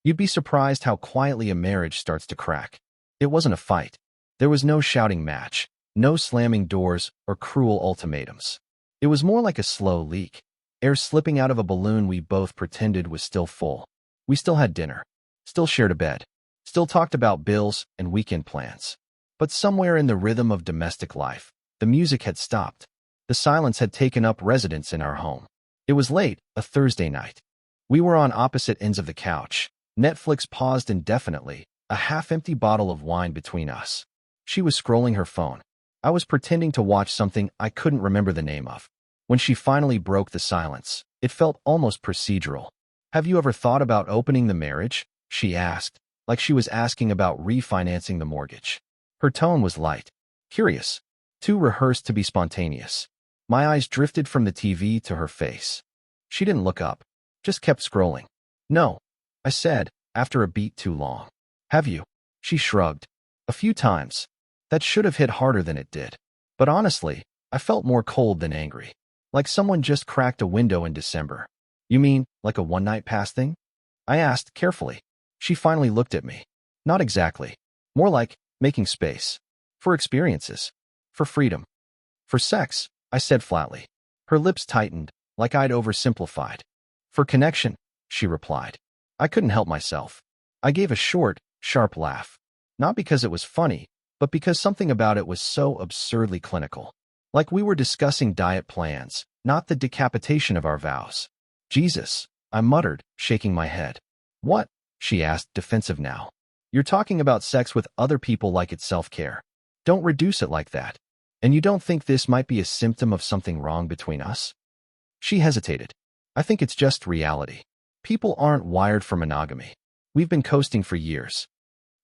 You'd be surprised how quietly a marriage starts to crack. It wasn't a fight. There was no shouting match, no slamming doors or cruel ultimatums. It was more like a slow leak, air slipping out of a balloon we both pretended was still full. We still had dinner, still shared a bed, still talked about bills and weekend plans. But somewhere in the rhythm of domestic life, the music had stopped. The silence had taken up residence in our home. It was late, a Thursday night. We were on opposite ends of the couch. Netflix paused indefinitely, a half-empty bottle of wine between us. She was scrolling her phone. I was pretending to watch something I couldn't remember the name of. When she finally broke the silence, it felt almost procedural. "Have you ever thought about opening the marriage?" she asked, like she was asking about refinancing the mortgage. Her tone was light, curious, too rehearsed to be spontaneous. My eyes drifted from the TV to her face. She didn't look up, just kept scrolling. "No," I said, after a beat too long. "Have you?" She shrugged. "A few times. That should have hit harder than it did. But honestly, I felt more cold than angry. Like someone just cracked a window in December." "You mean, like a one-night pass thing?" I asked carefully. She finally looked at me. "Not exactly. More like making space. For experiences. For freedom. For sex," I said flatly. Her lips tightened, like I'd oversimplified. "For connection," she replied. I couldn't help myself. I gave a short, sharp laugh. Not because it was funny, but because something about it was so absurdly clinical. Like we were discussing diet plans, not the decapitation of our vows. "Jesus," I muttered, shaking my head. "What?" she asked, defensive now. "You're talking about sex with other people like it's self-care. Don't reduce it like that. And you don't think this might be a symptom of something wrong between us?" She hesitated. "I think it's just reality. People aren't wired for monogamy. We've been coasting for years."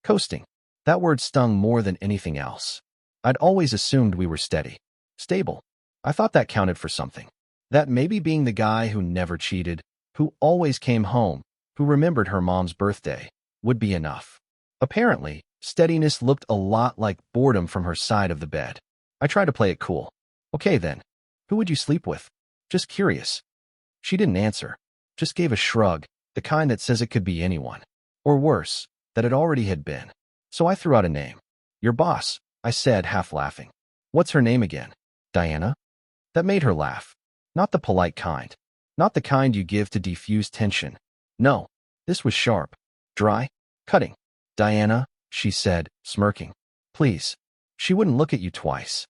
Coasting. That word stung more than anything else. I'd always assumed we were steady. Stable. I thought that counted for something. That maybe being the guy who never cheated, who always came home, who remembered her mom's birthday, would be enough. Apparently, steadiness looked a lot like boredom from her side of the bed. I tried to play it cool. "Okay then. Who would you sleep with?" "Just curious." She didn't answer, just gave a shrug, the kind that says it could be anyone. Or worse, that it already had been. So I threw out a name. "Your boss," I said, half laughing. "What's her name again?" "Diana?" That made her laugh. Not the polite kind. Not the kind you give to defuse tension. No, this was sharp, dry, cutting. "Diana," she said, smirking. "Please." She wouldn't look at you twice.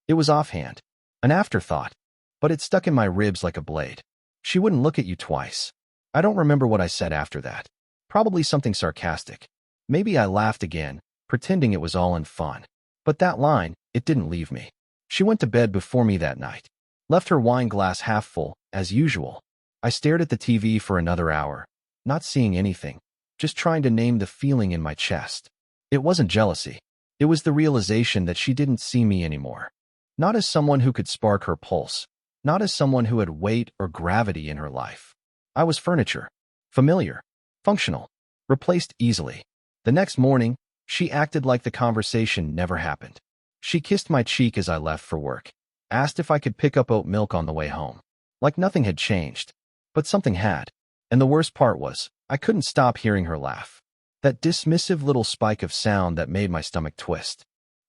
It was offhand, an afterthought, but it stuck in my ribs like a blade. She wouldn't look at you twice. I don't remember what I said after that. Probably something sarcastic. Maybe I laughed again, pretending it was all in fun. But that line, it didn't leave me. She went to bed before me that night. Left her wine glass half full, as usual. I stared at the TV for another hour, not seeing anything, just trying to name the feeling in my chest. It wasn't jealousy. It was the realization that she didn't see me anymore. Not as someone who could spark her pulse. Not as someone who had weight or gravity in her life. I was furniture. Familiar. Functional. Replaced easily. The next morning, she acted like the conversation never happened. She kissed my cheek as I left for work. Asked if I could pick up oat milk on the way home. Like nothing had changed. But something had. And the worst part was, I couldn't stop hearing her laugh. That dismissive little spike of sound that made my stomach twist.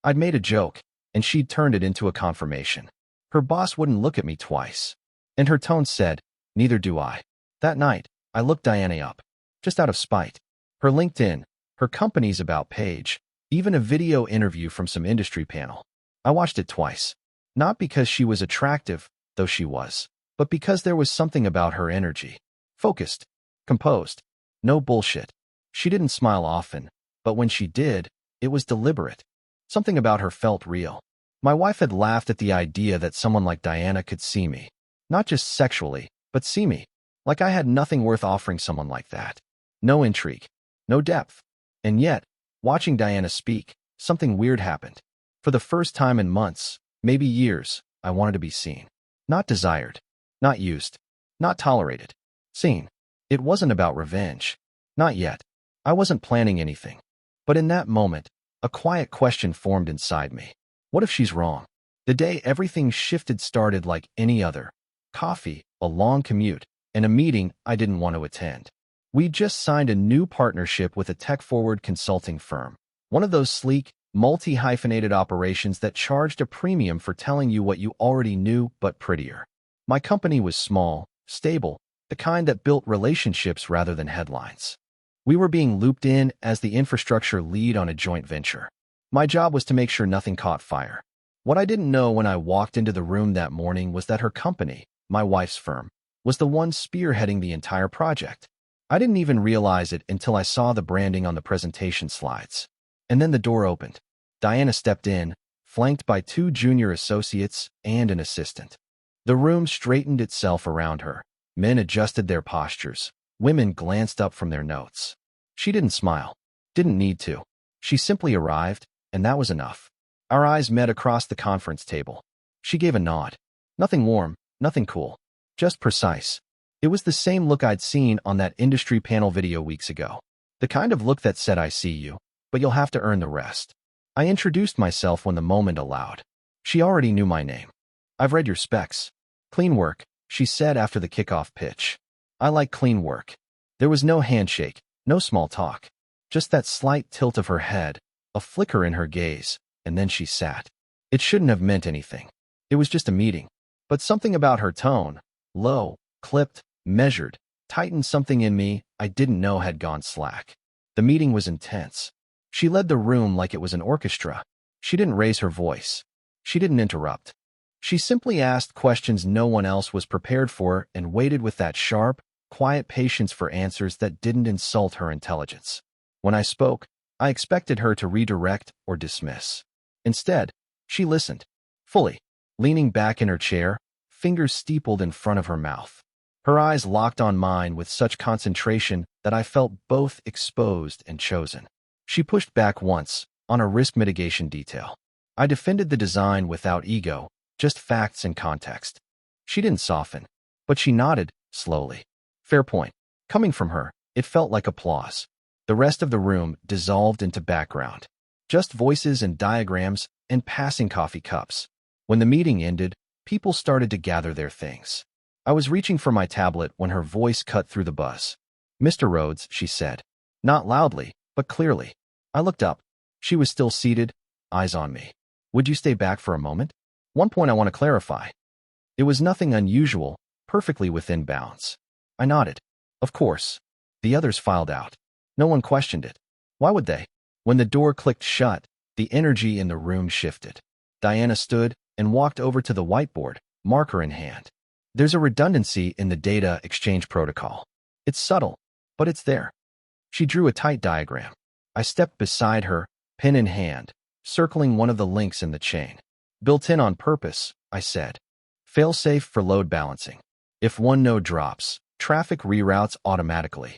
I'd made a joke, and she'd turned it into a confirmation. Her boss wouldn't look at me twice. And her tone said, "Neither do I." That night, I looked Diana up. Just out of spite. Her LinkedIn, her company's about page, even a video interview from some industry panel. I watched it twice. Not because she was attractive, though she was, but because there was something about her energy. Focused. Composed. No bullshit. She didn't smile often, but when she did, it was deliberate. Something about her felt real. My wife had laughed at the idea that someone like Diana could see me. Not just sexually, but see me. Like I had nothing worth offering someone like that. No intrigue. No depth. And yet, watching Diana speak, something weird happened. For the first time in months, maybe years, I wanted to be seen. Not desired. Not used. Not tolerated. Seen. It wasn't about revenge. Not yet. I wasn't planning anything. But in that moment, a quiet question formed inside me. What if she's wrong? The day everything shifted started like any other. Coffee, a long commute, and a meeting I didn't want to attend. We just signed a new partnership with a tech-forward consulting firm. One of those sleek, multi-hyphenated operations that charged a premium for telling you what you already knew, but prettier. My company was small, stable, the kind that built relationships rather than headlines. We were being looped in as the infrastructure lead on a joint venture. My job was to make sure nothing caught fire. What I didn't know when I walked into the room that morning was that her company, my wife's firm, was the one spearheading the entire project. I didn't even realize it until I saw the branding on the presentation slides. And then the door opened. Diana stepped in, flanked by 2 junior associates and an assistant. The room straightened itself around her. Men adjusted their postures. Women glanced up from their notes. She didn't smile. Didn't need to. She simply arrived, and that was enough. Our eyes met across the conference table. She gave a nod. Nothing warm, nothing cool. Just precise. It was the same look I'd seen on that industry panel video weeks ago. The kind of look that said, "I see you, but you'll have to earn the rest." I introduced myself when the moment allowed. She already knew my name. "I've read your specs. Clean work," she said after the kickoff pitch. I like clean work. There was no handshake, no small talk. Just that slight tilt of her head, a flicker in her gaze, and then she sat. It shouldn't have meant anything. It was just a meeting. But something about her tone, low, clipped, measured, tightened something in me I didn't know had gone slack. The meeting was intense. She led the room like it was an orchestra. She didn't raise her voice. She didn't interrupt. She simply asked questions no one else was prepared for and waited with that sharp, quiet patience for answers that didn't insult her intelligence. When I spoke, I expected her to redirect or dismiss. Instead, she listened, fully, leaning back in her chair, fingers steepled in front of her mouth. Her eyes locked on mine with such concentration that I felt both exposed and chosen. She pushed back once, on a risk mitigation detail. I defended the design without ego, just facts and context. She didn't soften, but she nodded, slowly. Fair point. Coming from her, it felt like applause. The rest of the room dissolved into background. Just voices and diagrams and passing coffee cups. When the meeting ended, people started to gather their things. I was reaching for my tablet when her voice cut through the buzz. "Mr. Rhodes," she said. Not loudly, but clearly. I looked up. She was still seated, eyes on me. "Would you stay back for a moment? One point I want to clarify." It was nothing unusual, perfectly within bounds. I nodded. Of course. The others filed out. No one questioned it. Why would they? When the door clicked shut, the energy in the room shifted. Diana stood and walked over to the whiteboard, marker in hand. There's a redundancy in the data exchange protocol. It's subtle, but it's there. She drew a tight diagram. I stepped beside her, pen in hand, circling one of the links in the chain. "Built in on purpose," I said. "Fail-safe for load balancing. If one node drops, traffic reroutes automatically."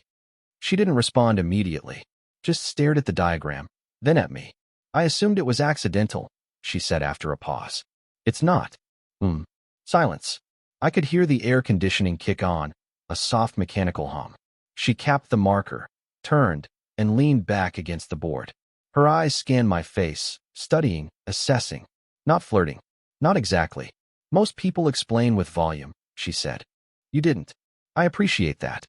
She didn't respond immediately, just stared at the diagram, then at me. "I assumed it was accidental," she said after a pause. "It's not." Silence. I could hear the air conditioning kick on, a soft mechanical hum. She capped the marker, turned, and leaned back against the board. Her eyes scanned my face, studying, assessing. Not flirting. Not exactly. "Most people explain with volume," she said. "You didn't. I appreciate that."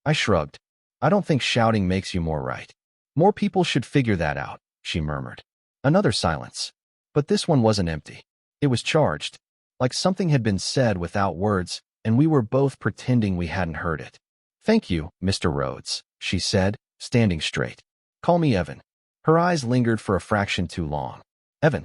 I shrugged. "I don't think shouting makes you more right. More people should figure that out," she murmured. Another silence. But this one wasn't empty. It was charged. Like something had been said without words, and we were both pretending we hadn't heard it. "Thank you, Mr. Rhodes," she said, standing straight. "Call me Evan." Her eyes lingered for a fraction too long. "Evan."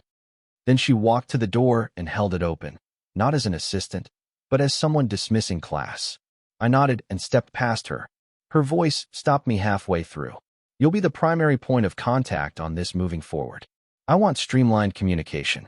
Then she walked to the door and held it open, not as an assistant, but as someone dismissing class. I nodded and stepped past her. Her voice stopped me halfway through. "You'll be the primary point of contact on this moving forward. I want streamlined communication."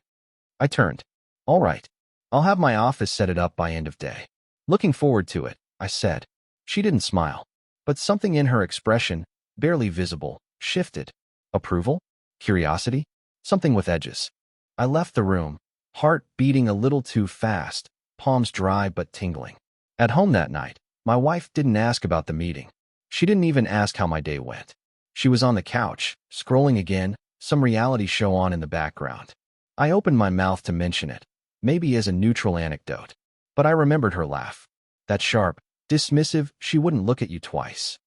I turned. "All right. I'll have my office set it up by end of day." "Looking forward to it," I said. She didn't smile, but something in her expression, barely visible, shifted. Approval? Curiosity? Something with edges. I left the room, heart beating a little too fast, palms dry but tingling. At home that night, my wife didn't ask about the meeting. She didn't even ask how my day went. She was on the couch, scrolling again, some reality show on in the background. I opened my mouth to mention it, maybe as a neutral anecdote. But I remembered her laugh. That sharp, dismissive, "she wouldn't look at you twice."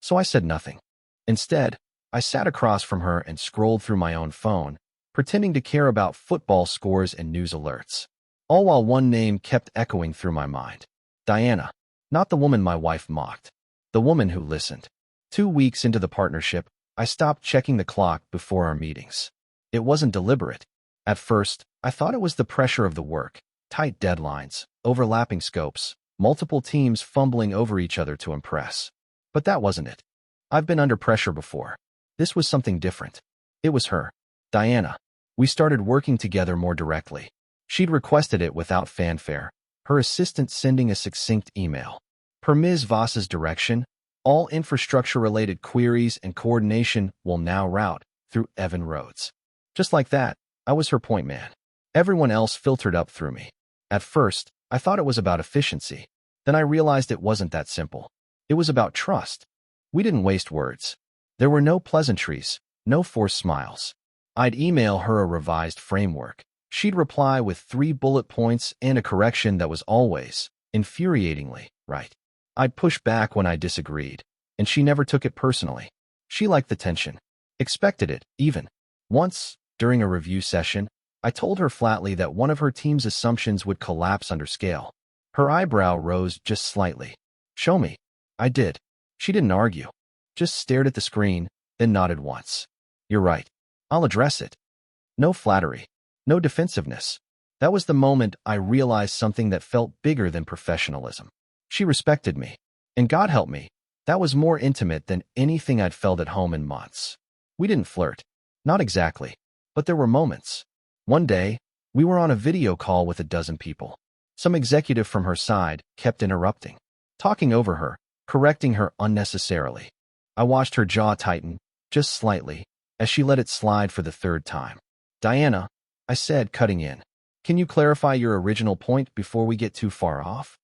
So I said nothing. Instead, I sat across from her and scrolled through my own phone, pretending to care about football scores and news alerts. All while one name kept echoing through my mind. Diana. Not the woman my wife mocked. The woman who listened. 2 weeks into the partnership, I stopped checking the clock before our meetings. It wasn't deliberate. At first, I thought it was the pressure of the work, tight deadlines, overlapping scopes, multiple teams fumbling over each other to impress. But that wasn't it. I've been under pressure before. This was something different. It was her. Diana. We started working together more directly. She'd requested it without fanfare, her assistant sending a succinct email. Per Ms. Voss's direction, all infrastructure-related queries and coordination will now route through Evan Rhodes. Just like that, I was her point man. Everyone else filtered up through me. At first, I thought it was about efficiency. Then I realized it wasn't that simple. It was about trust. We didn't waste words. There were no pleasantries, no forced smiles. I'd email her a revised framework. She'd reply with 3 bullet points and a correction that was always, infuriatingly, right. I'd push back when I disagreed, and she never took it personally. She liked the tension. Expected it, even. Once, during a review session, I told her flatly that one of her team's assumptions would collapse under scale. Her eyebrow rose just slightly. Show me. I did. She didn't argue. Just stared at the screen, then nodded once. You're right. I'll address it. No flattery. No defensiveness. That was the moment I realized something that felt bigger than professionalism. She respected me. And God help me, that was more intimate than anything I'd felt at home in months. We didn't flirt. Not exactly. But there were moments. One day, we were on a video call with a dozen people. Some executive from her side kept interrupting, talking over her, correcting her unnecessarily. I watched her jaw tighten, just slightly, as she let it slide for the 3rd time. Diana, I said, cutting in. Can you clarify your original point before we get too far off?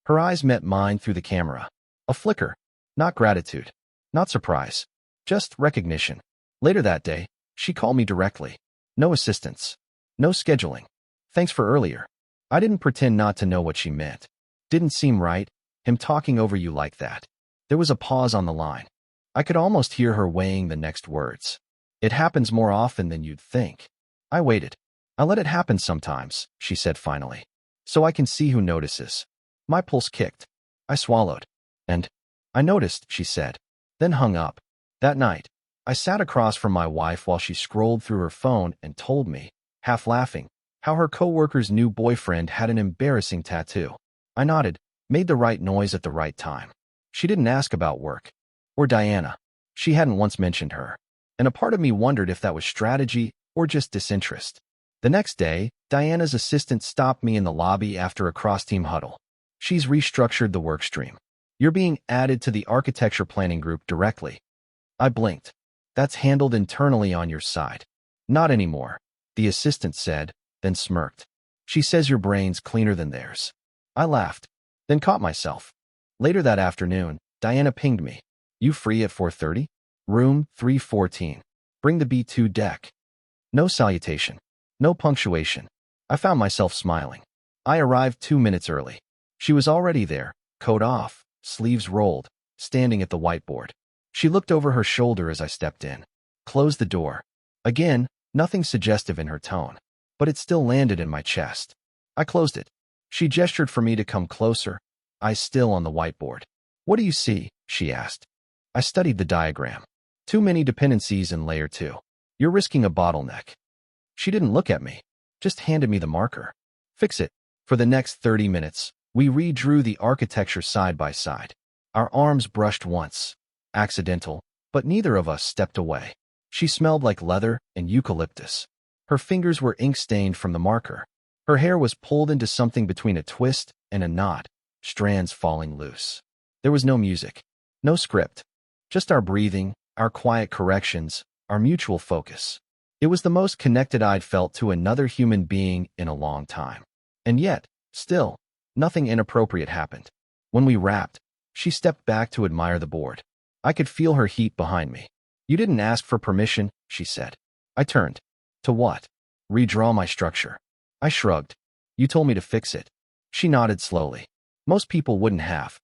Her eyes met mine through the camera. A flicker. Not gratitude. Not surprise. Just recognition. Later that day, she called me directly. No assistance. No scheduling. Thanks for earlier. I didn't pretend not to know what she meant. Didn't seem right, him talking over you like that. There was a pause on the line. I could almost hear her weighing the next words. It happens more often than you'd think. I waited. I let it happen sometimes, she said finally. So I can see who notices. My pulse kicked. I swallowed. And I noticed, she said, then hung up. That night, I sat across from my wife while she scrolled through her phone and told me, half laughing, how her coworker's new boyfriend had an embarrassing tattoo. I nodded, made the right noise at the right time. She didn't ask about work. Or Diana. She hadn't once mentioned her. And a part of me wondered if that was strategy or just disinterest. The next day, Diana's assistant stopped me in the lobby after a cross-team huddle. She's restructured the work stream. You're being added to the architecture planning group directly. I blinked. That's handled internally on your side. Not anymore, the assistant said, then smirked. She says your brain's cleaner than theirs. I laughed, then caught myself. Later that afternoon, Diana pinged me. You free at 4:30? Room 314. Bring the B2 deck. No salutation. No punctuation. I found myself smiling. I arrived 2 minutes early. She was already there, coat off, sleeves rolled, standing at the whiteboard. She looked over her shoulder as I stepped in. Closed the door. Again, nothing suggestive in her tone, but it still landed in my chest. I closed it. She gestured for me to come closer, eyes still on the whiteboard. What do you see? She asked. I studied the diagram. Too many dependencies in layer 2. You're risking a bottleneck. She didn't look at me, just handed me the marker. Fix it. For the next 30 minutes, we redrew the architecture side by side. Our arms brushed once. Accidental, but neither of us stepped away. She smelled like leather and eucalyptus. Her fingers were ink-stained from the marker. Her hair was pulled into something between a twist and a knot, strands falling loose. There was no music, no script, just our breathing, our quiet corrections, our mutual focus. It was the most connected I'd felt to another human being in a long time. And yet, still, nothing inappropriate happened. When we wrapped, she stepped back to admire the board. I could feel her heat behind me. You didn't ask for permission, she said. I turned. To what? Redraw my structure. I shrugged. You told me to fix it. She nodded slowly. Most people wouldn't have.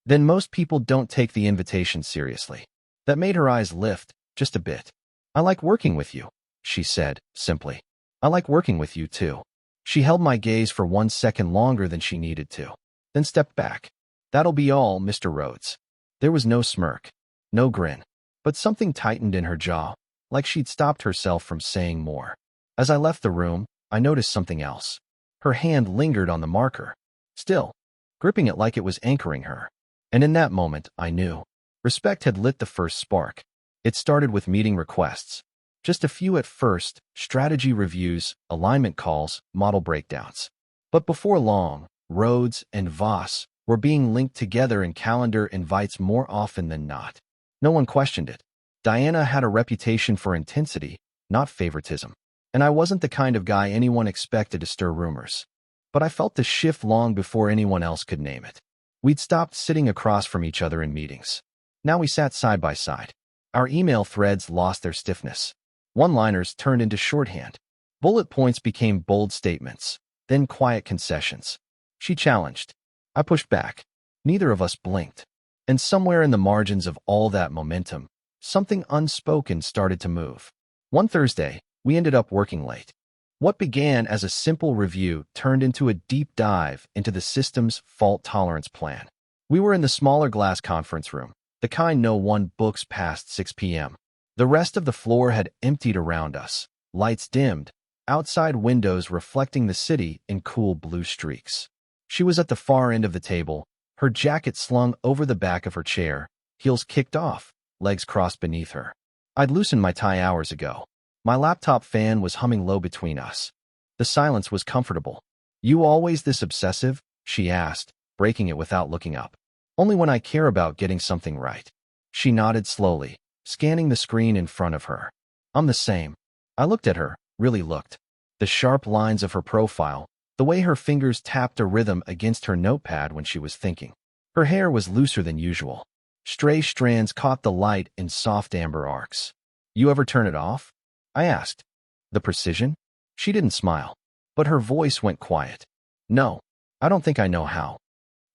then most people don't take the invitation seriously. That made her eyes lift, just a bit. I like working with you, she said, simply. I like working with you too. She held my gaze for 1 second longer than she needed to, then stepped back. That'll be all, Mr. Rhodes. There was no smirk, no grin, but something tightened in her jaw, like she'd stopped herself from saying more. As I left the room, I noticed something else. Her hand lingered on the marker, still, gripping it like it was anchoring her. And in that moment, I knew. Respect had lit the first spark. It started with meeting requests. Just a few at first, strategy reviews, alignment calls, model breakdowns. But before long, Rhodes and Voss were being linked together in calendar invites more often than not. No one questioned it. Diana had a reputation for intensity, not favoritism. And I wasn't the kind of guy anyone expected to stir rumors. But I felt the shift long before anyone else could name it. We'd stopped sitting across from each other in meetings. Now we sat side by side. Our email threads lost their stiffness. One-liners turned into shorthand. Bullet points became bold statements, then quiet concessions. She challenged. I pushed back. Neither of us blinked. And somewhere in the margins of all that momentum, something unspoken started to move. One Thursday, we ended up working late. What began as a simple review turned into a deep dive into the system's fault tolerance plan. We were in the smaller glass conference room, the kind no one books past 6 p.m. The rest of the floor had emptied around us, lights dimmed, outside windows reflecting the city in cool blue streaks. She was at the far end of the table, her jacket slung over the back of her chair, heels kicked off, legs crossed beneath her. I'd loosened my tie hours ago. My laptop fan was humming low between us. The silence was comfortable. You always this obsessive? She asked, breaking it without looking up. Only when I care about getting something right. She nodded slowly, scanning the screen in front of her. I'm the same. I looked at her, really looked. The sharp lines of her profile, the way her fingers tapped a rhythm against her notepad when she was thinking. Her hair was looser than usual. Stray strands caught the light in soft amber arcs. You ever turn it off? I asked. The precision? She didn't smile, but her voice went quiet. No, I don't think I know how.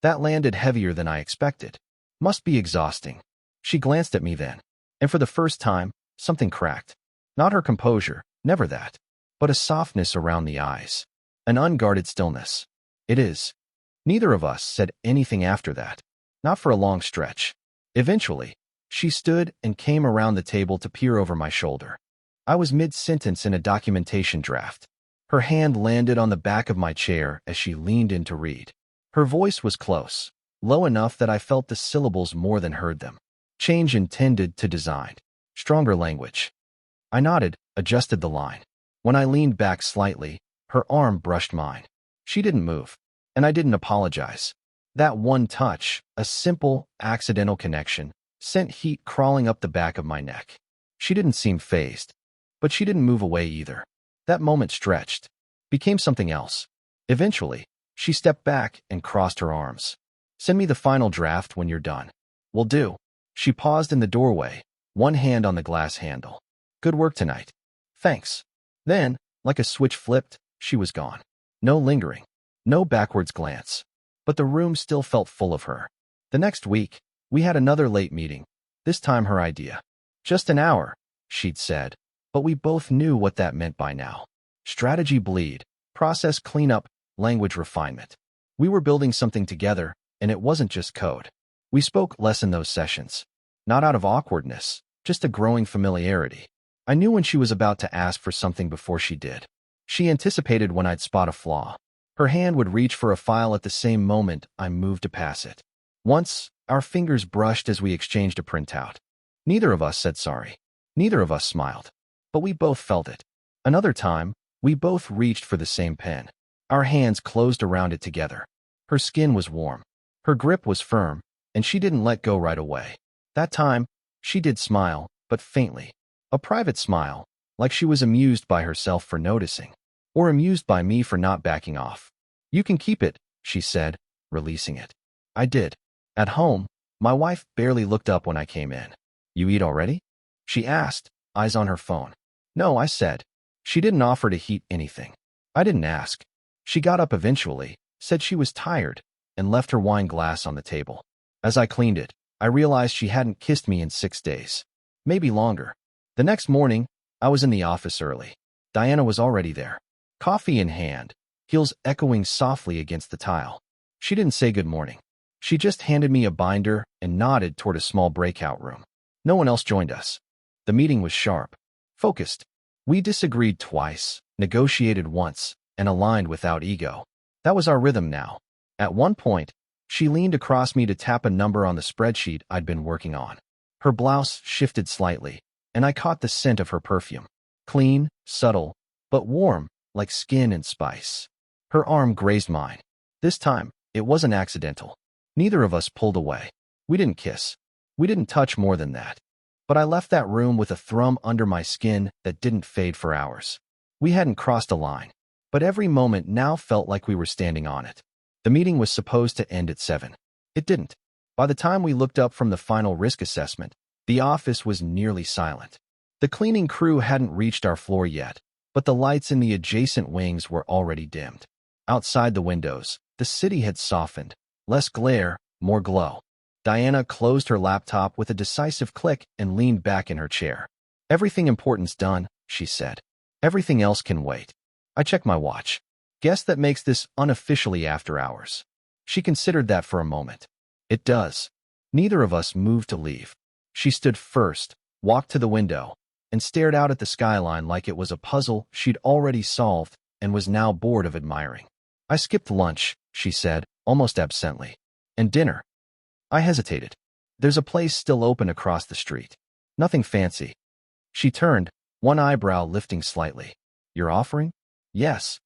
That landed heavier than I expected. Must be exhausting. She glanced at me then, and for the first time, something cracked. Not her composure, never that, but a softness around the eyes. An unguarded stillness. It is. Neither of us said anything after that. Not for a long stretch. Eventually, she stood and came around the table to peer over my shoulder. I was mid-sentence in a documentation draft. Her hand landed on the back of my chair as she leaned in to read. Her voice was close, low enough that I felt the syllables more than heard them. Change intended to design. Stronger language. I nodded, adjusted the line. When I leaned back slightly, her arm brushed mine. She didn't move, and I didn't apologize. That one touch, a simple, accidental connection, sent heat crawling up the back of my neck. She didn't seem fazed. But she didn't move away either. That moment stretched, became something else. Eventually, she stepped back and crossed her arms. Send me the final draft when you're done. Will do. She paused in the doorway, one hand on the glass handle. Good work tonight. Thanks. Then, like a switch flipped, she was gone. No lingering, no backwards glance. But the room still felt full of her. The next week, we had another late meeting, this time her idea. Just an hour, she'd said. But we both knew what that meant by now. Strategy bleed, process cleanup, language refinement. We were building something together, and it wasn't just code. We spoke less in those sessions. Not out of awkwardness, just a growing familiarity. I knew when she was about to ask for something before she did. She anticipated when I'd spot a flaw. Her hand would reach for a file at the same moment I moved to pass it. Once, our fingers brushed as we exchanged a printout. Neither of us said sorry. Neither of us smiled. But we both felt it. Another time, we both reached for the same pen. Our hands closed around it together. Her skin was warm. Her grip was firm, and she didn't let go right away. That time, she did smile, but faintly. A private smile, like she was amused by herself for noticing, or amused by me for not backing off. You can keep it, she said, releasing it. I did. At home, my wife barely looked up when I came in. You eat already? She asked, eyes on her phone. No, I said. She didn't offer to heat anything. I didn't ask. She got up eventually, said she was tired, and left her wine glass on the table. As I cleaned it, I realized she hadn't kissed me in 6 days. Maybe longer. The next morning, I was in the office early. Diana was already there, coffee in hand, heels echoing softly against the tile. She didn't say good morning. She just handed me a binder and nodded toward a small breakout room. No one else joined us. The meeting was sharp, focused. We disagreed twice, negotiated once, and aligned without ego. That was our rhythm now. At one point, she leaned across me to tap a number on the spreadsheet I'd been working on. Her blouse shifted slightly, and I caught the scent of her perfume. Clean, subtle, but warm, like skin and spice. Her arm grazed mine. This time, it wasn't accidental. Neither of us pulled away. We didn't kiss. We didn't touch more than that. But I left that room with a thrum under my skin that didn't fade for hours. We hadn't crossed a line, but every moment now felt like we were standing on it. The meeting was supposed to end at 7. It didn't. By the time we looked up from the final risk assessment, the office was nearly silent. The cleaning crew hadn't reached our floor yet, but the lights in the adjacent wings were already dimmed. Outside the windows, the city had softened. Less glare, more glow. Diana closed her laptop with a decisive click and leaned back in her chair. Everything important's done, she said. Everything else can wait. I checked my watch. Guess that makes this unofficially after hours. She considered that for a moment. It does. Neither of us moved to leave. She stood first, walked to the window, and stared out at the skyline like it was a puzzle she'd already solved and was now bored of admiring. I skipped lunch, she said, almost absently. And dinner. I hesitated. There's a place still open across the street. Nothing fancy. She turned, one eyebrow lifting slightly. You're offering? Yes.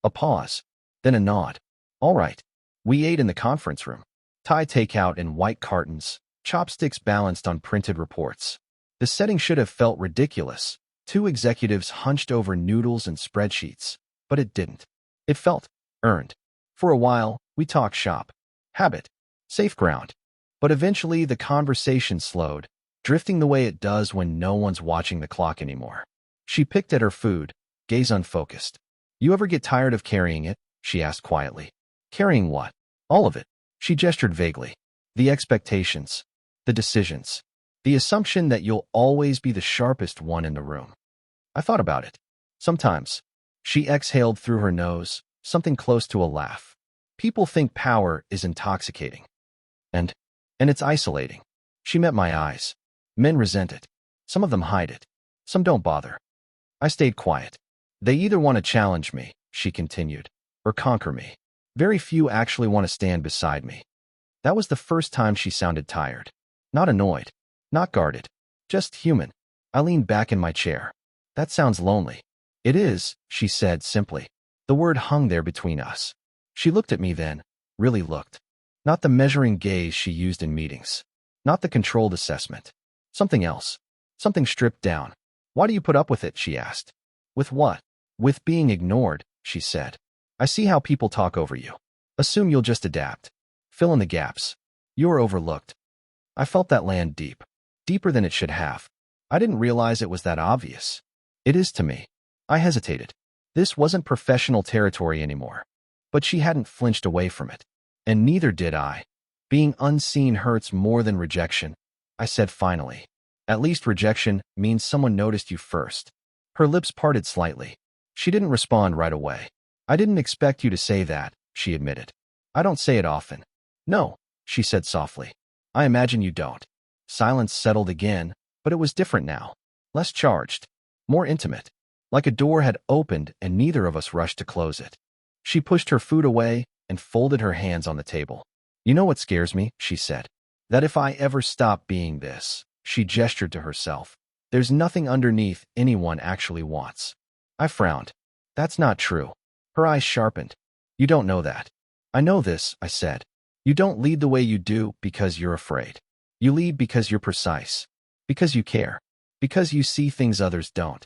A pause. Then a nod. All right. We ate in the conference room. Thai takeout in white cartons, chopsticks balanced on printed reports. The setting should have felt ridiculous. 2 executives hunched over noodles and spreadsheets. But it didn't. It felt earned. For a while, we talked shop. Habit. Safe ground. But eventually the conversation slowed, drifting the way it does when no one's watching the clock anymore. She picked at her food, gaze unfocused. You ever get tired of carrying it? She asked quietly. Carrying what? All of it. She gestured vaguely. The expectations. The decisions. The assumption that you'll always be the sharpest one in the room. I thought about it. Sometimes. She exhaled through her nose, something close to a laugh. People think power is intoxicating. And it's isolating. She met my eyes. Men resent it. Some of them hide it. Some don't bother. I stayed quiet. They either want to challenge me, she continued, or conquer me. Very few actually want to stand beside me. That was the first time she sounded tired. Not annoyed. Not guarded. Just human. I leaned back in my chair. That sounds lonely. It is, she said simply. The word hung there between us. She looked at me then, really looked. Not the measuring gaze she used in meetings. Not the controlled assessment. Something else. Something stripped down. Why do you put up with it, she asked. With what? With being ignored, she said. I see how people talk over you. Assume you'll just adapt. Fill in the gaps. You're overlooked. I felt that land deep. Deeper than it should have. I didn't realize it was that obvious. It is to me. I hesitated. This wasn't professional territory anymore. But she hadn't flinched away from it. And neither did I. Being unseen hurts more than rejection, I said finally. At least rejection means someone noticed you first. Her lips parted slightly. She didn't respond right away. I didn't expect you to say that, she admitted. I don't say it often. No, she said softly. I imagine you don't. Silence settled again, but it was different now. Less charged. More intimate. Like a door had opened and neither of us rushed to close it. She pushed her food away and folded her hands on the table. You know what scares me, she said. That if I ever stop being this, she gestured to herself. There's nothing underneath anyone actually wants. I frowned. That's not true. Her eyes sharpened. You don't know that. I know this, I said. You don't lead the way you do because you're afraid. You lead because you're precise. Because you care. Because you see things others don't.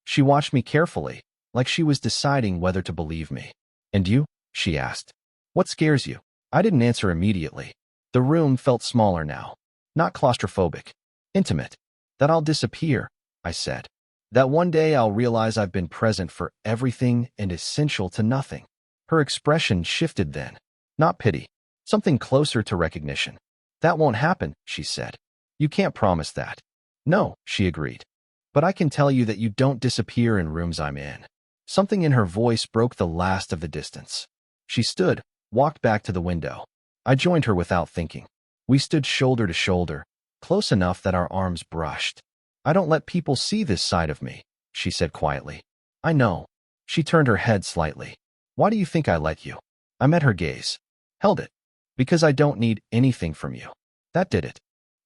She watched me carefully, like she was deciding whether to believe me. And you? She asked. What scares you? I didn't answer immediately. The room felt smaller now. Not claustrophobic. Intimate. That I'll disappear, I said. That one day I'll realize I've been present for everything and essential to nothing. Her expression shifted then. Not pity. Something closer to recognition. That won't happen, she said. You can't promise that. No, she agreed. But I can tell you that you don't disappear in rooms I'm in. Something in her voice broke the last of the distance. She stood, walked back to the window. I joined her without thinking. We stood shoulder to shoulder, close enough that our arms brushed. I don't let people see this side of me, she said quietly. I know. She turned her head slightly. Why do you think I let you? I met her gaze. Held it. Because I don't need anything from you. That did it.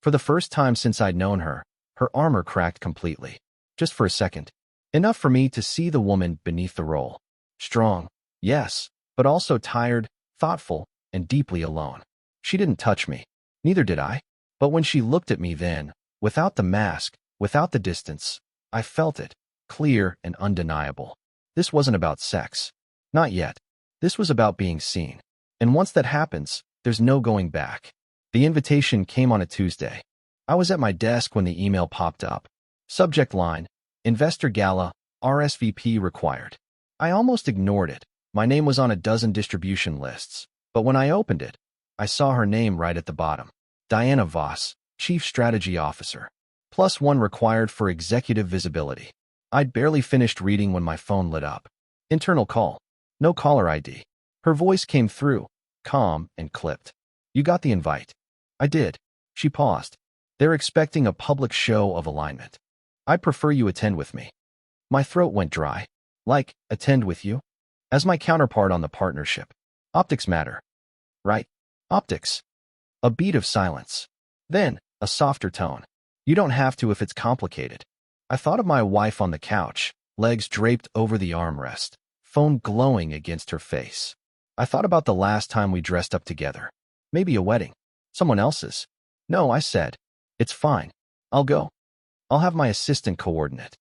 For the first time since I'd known her, her armor cracked completely. Just for a second. Enough for me to see the woman beneath the role. Strong, yes, but also tired, thoughtful, and deeply alone. She didn't touch me. Neither did I. But when she looked at me then, without the mask, without the distance, I felt it, clear and undeniable. This wasn't about sex. Not yet. This was about being seen. And once that happens, there's no going back. The invitation came on a Tuesday. I was at my desk when the email popped up. Subject line, Investor Gala, RSVP required. I almost ignored it. My name was on a dozen distribution lists. But when I opened it, I saw her name right at the bottom. Diana Voss, Chief Strategy Officer. +1 required for executive visibility. I'd barely finished reading when my phone lit up. Internal call. No caller ID. Her voice came through, calm and clipped. You got the invite. I did. She paused. They're expecting a public show of alignment. I'd prefer you attend with me. My throat went dry. Like, attend with you? As my counterpart on the partnership. Optics matter. Right? Optics. A beat of silence. Then, a softer tone. You don't have to if it's complicated. I thought of my wife on the couch, legs draped over the armrest, phone glowing against her face. I thought about the last time we dressed up together. Maybe a wedding. Someone else's. No, I said. It's fine. I'll go. I'll have my assistant coordinate.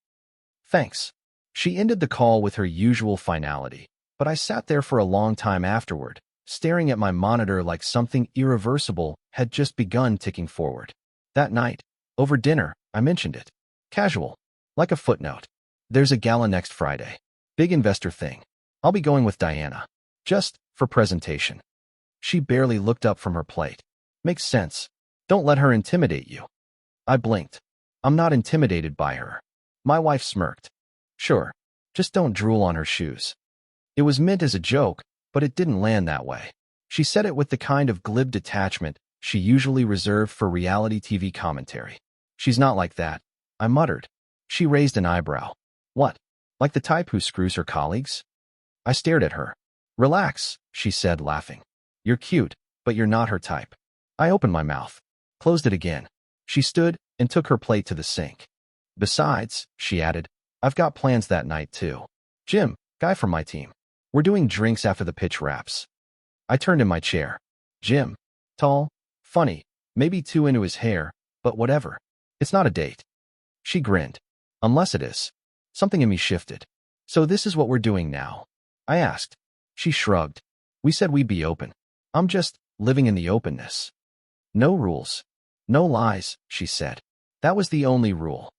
Thanks. She ended the call with her usual finality, but I sat there for a long time afterward, staring at my monitor like something irreversible had just begun ticking forward. That night, over dinner, I mentioned it. Casual. Like a footnote. There's a gala next Friday. Big investor thing. I'll be going with Diana. Just for presentation. She barely looked up from her plate. Makes sense. Don't let her intimidate you. I blinked. I'm not intimidated by her. My wife smirked. Sure. Just don't drool on her shoes. It was meant as a joke, but it didn't land that way. She said it with the kind of glib detachment she usually reserved for reality TV commentary. She's not like that, I muttered. She raised an eyebrow. What? Like the type who screws her colleagues? I stared at her. Relax, she said, laughing. You're cute, but you're not her type. I opened my mouth, closed it again. She stood and took her plate to the sink. Besides, she added, I've got plans that night too. Jim, guy from my team. We're doing drinks after the pitch wraps. I turned in my chair. Jim. Tall. Funny. Maybe too into his hair, but whatever. It's not a date. She grinned. Unless it is. Something in me shifted. So this is what we're doing now? I asked. She shrugged. We said we'd be open. I'm just living in the openness. No rules. No lies, she said. That was the only rule.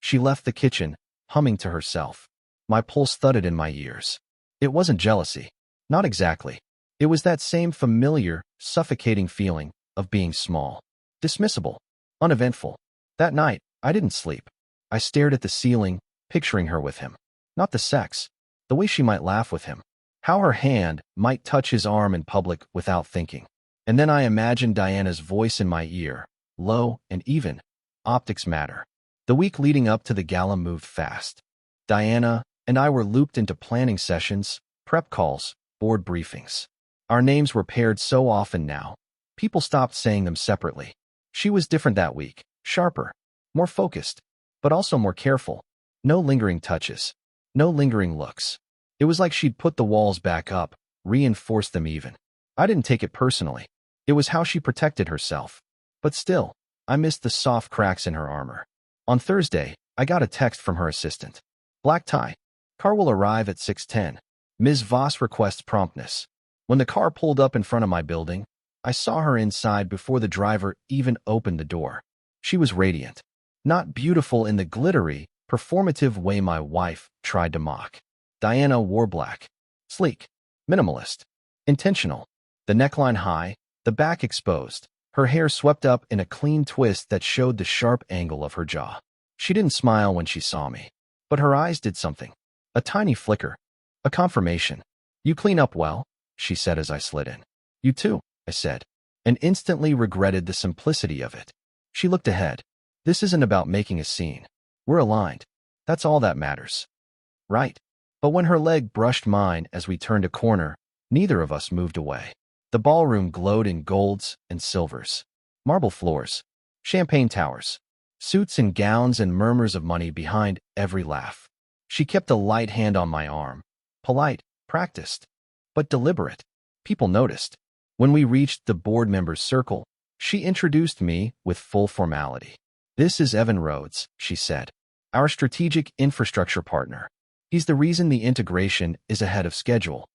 She left the kitchen, humming to herself. My pulse thudded in my ears. It wasn't jealousy. Not exactly. It was that same familiar, suffocating feeling of being small. Dismissible. Uneventful. That night, I didn't sleep. I stared at the ceiling, picturing her with him. Not the sex. The way she might laugh with him. How her hand might touch his arm in public without thinking. And then I imagined Diana's voice in my ear, low and even. Optics matter. The week leading up to the gala moved fast. Diana and I were looped into planning sessions, prep calls, board briefings. Our names were paired so often now. People stopped saying them separately. She was different that week, sharper, more focused, but also more careful. No lingering touches. No lingering looks. It was like she'd put the walls back up, reinforced them even. I didn't take it personally. It was how she protected herself. But still, I missed the soft cracks in her armor. On Thursday, I got a text from her assistant. Black tie. Car will arrive at 6:10. Ms. Voss requests promptness. When the car pulled up in front of my building, I saw her inside before the driver even opened the door. She was radiant. Not beautiful in the glittery, performative way my wife tried to mock. Diana wore black. Sleek. Minimalist. Intentional. The neckline high, the back exposed, her hair swept up in a clean twist that showed the sharp angle of her jaw. She didn't smile when she saw me, but her eyes did something. A tiny flicker. A confirmation. "You clean up well," she said as I slid in. "You too," I said, and instantly regretted the simplicity of it. She looked ahead. "This isn't about making a scene. We're aligned. That's all that matters." Right. But when her leg brushed mine as we turned a corner, neither of us moved away. The ballroom glowed in golds and silvers. Marble floors. Champagne towers. Suits and gowns and murmurs of money behind every laugh. She kept a light hand on my arm. Polite, practiced, but deliberate. People noticed. When we reached the board members' circle, she introduced me with full formality. "This is Evan Rhodes," she said, "our strategic infrastructure partner. He's the reason the integration is ahead of schedule."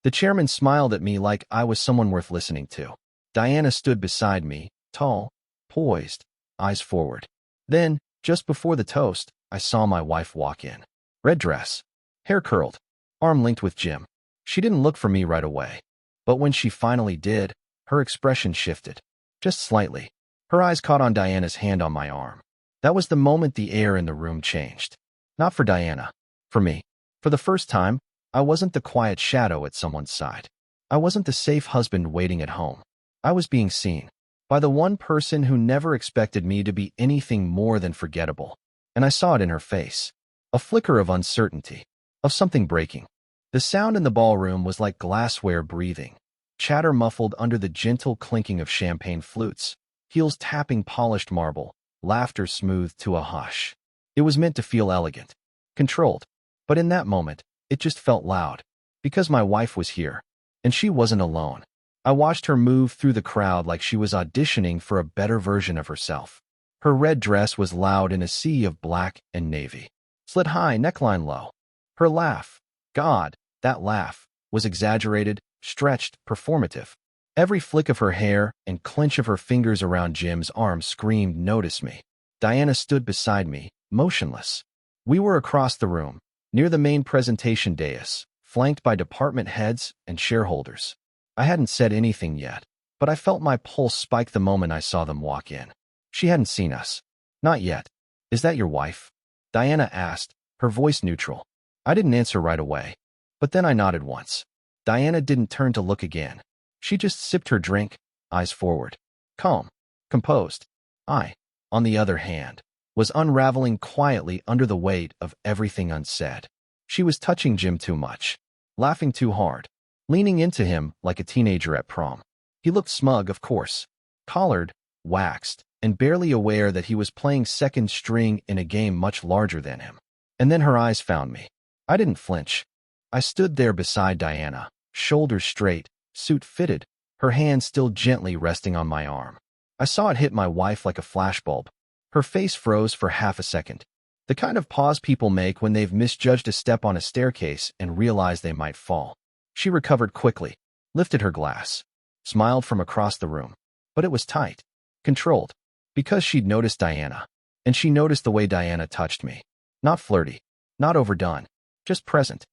The chairman smiled at me like I was someone worth listening to. Diana stood beside me, tall, poised, eyes forward. Then, just before the toast, I saw my wife walk in. Red dress, hair curled, arm linked with Jim. She didn't look for me right away, but when she finally did, her expression shifted. Just slightly. Her eyes caught on Diana's hand on my arm. That was the moment the air in the room changed. Not for Diana. For me. For the first time, I wasn't the quiet shadow at someone's side. I wasn't the safe husband waiting at home. I was being seen by the one person who never expected me to be anything more than forgettable. And I saw it in her face. A flicker of uncertainty, of something breaking. The sound in the ballroom was like glassware breathing, chatter muffled under the gentle clinking of champagne flutes, heels tapping polished marble, laughter smoothed to a hush. It was meant to feel elegant, controlled, but in that moment, it just felt loud, because my wife was here, and she wasn't alone. I watched her move through the crowd like she was auditioning for a better version of herself. Her red dress was loud in a sea of black and navy. Slit high, neckline low. Her laugh, God, that laugh, was exaggerated, stretched, performative. Every flick of her hair and clench of her fingers around Jim's arm screamed, "Notice me." Diana stood beside me, motionless. We were across the room, near the main presentation dais, flanked by department heads and shareholders. I hadn't said anything yet, but I felt my pulse spike the moment I saw them walk in. She hadn't seen us. Not yet. "Is that your wife?" Diana asked, her voice neutral. I didn't answer right away, but then I nodded once. Diana didn't turn to look again. She just sipped her drink, eyes forward. Calm, composed. I, on the other hand, was unraveling quietly under the weight of everything unsaid. She was touching Jim too much, laughing too hard, leaning into him like a teenager at prom. He looked smug, of course, collared, waxed, and barely aware that he was playing second string in a game much larger than him. And then her eyes found me. I didn't flinch. I stood there beside Diana, shoulders straight, suit fitted, her hand still gently resting on my arm. I saw it hit my wife like a flashbulb. Her face froze for half a second. The kind of pause people make when they've misjudged a step on a staircase and realize they might fall. She recovered quickly, lifted her glass, smiled from across the room. But it was tight, controlled, because she'd noticed Diana. And she noticed the way Diana touched me. Not flirty, not overdone, just present,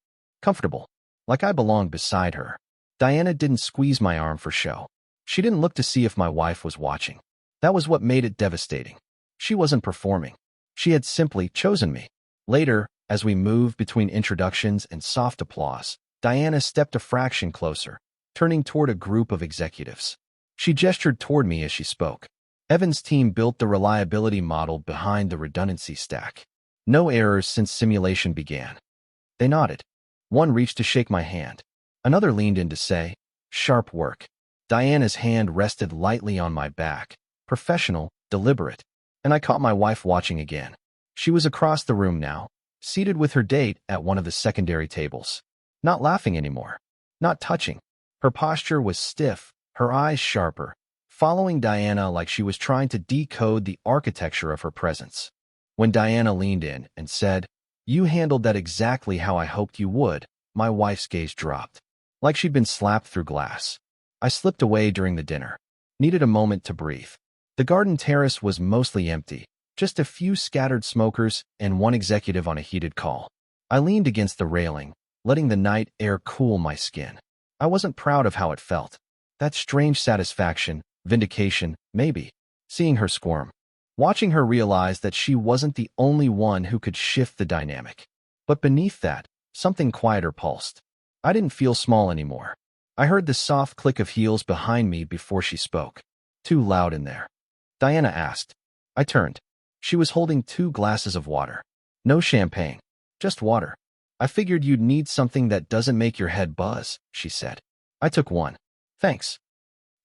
comfortable, like I belonged beside her. Diana didn't squeeze my arm for show. She didn't look to see if my wife was watching. That was what made it devastating. She wasn't performing. She had simply chosen me. Later, as we moved between introductions and soft applause, Diana stepped a fraction closer, turning toward a group of executives. She gestured toward me as she spoke. Evan's team built the reliability model behind the redundancy stack. No errors since simulation began. They nodded. One reached to shake my hand. Another leaned in to say, "Sharp work." Diana's hand rested lightly on my back, professional, deliberate, and I caught my wife watching again. She was across the room now, seated with her date at one of the secondary tables. Not laughing anymore, not touching. Her posture was stiff, her eyes sharper, following Diana like she was trying to decode the architecture of her presence. When Diana leaned in and said, "You handled that exactly how I hoped you would," my wife's gaze dropped, like she'd been slapped through glass. I slipped away during the dinner, needed a moment to breathe. The garden terrace was mostly empty, just a few scattered smokers and one executive on a heated call. I leaned against the railing, letting the night air cool my skin. I wasn't proud of how it felt. That strange satisfaction, Vindication, maybe. Seeing her squirm. Watching her realize that she wasn't the only one who could shift the dynamic. But beneath that, something quieter pulsed. I didn't feel small anymore. I heard the soft click of heels behind me before she spoke. Too loud in there. Diana asked. I turned. She was holding 2 glasses of water. No champagne. Just water. I figured you'd need something that doesn't make your head buzz, she said. I took one. Thanks.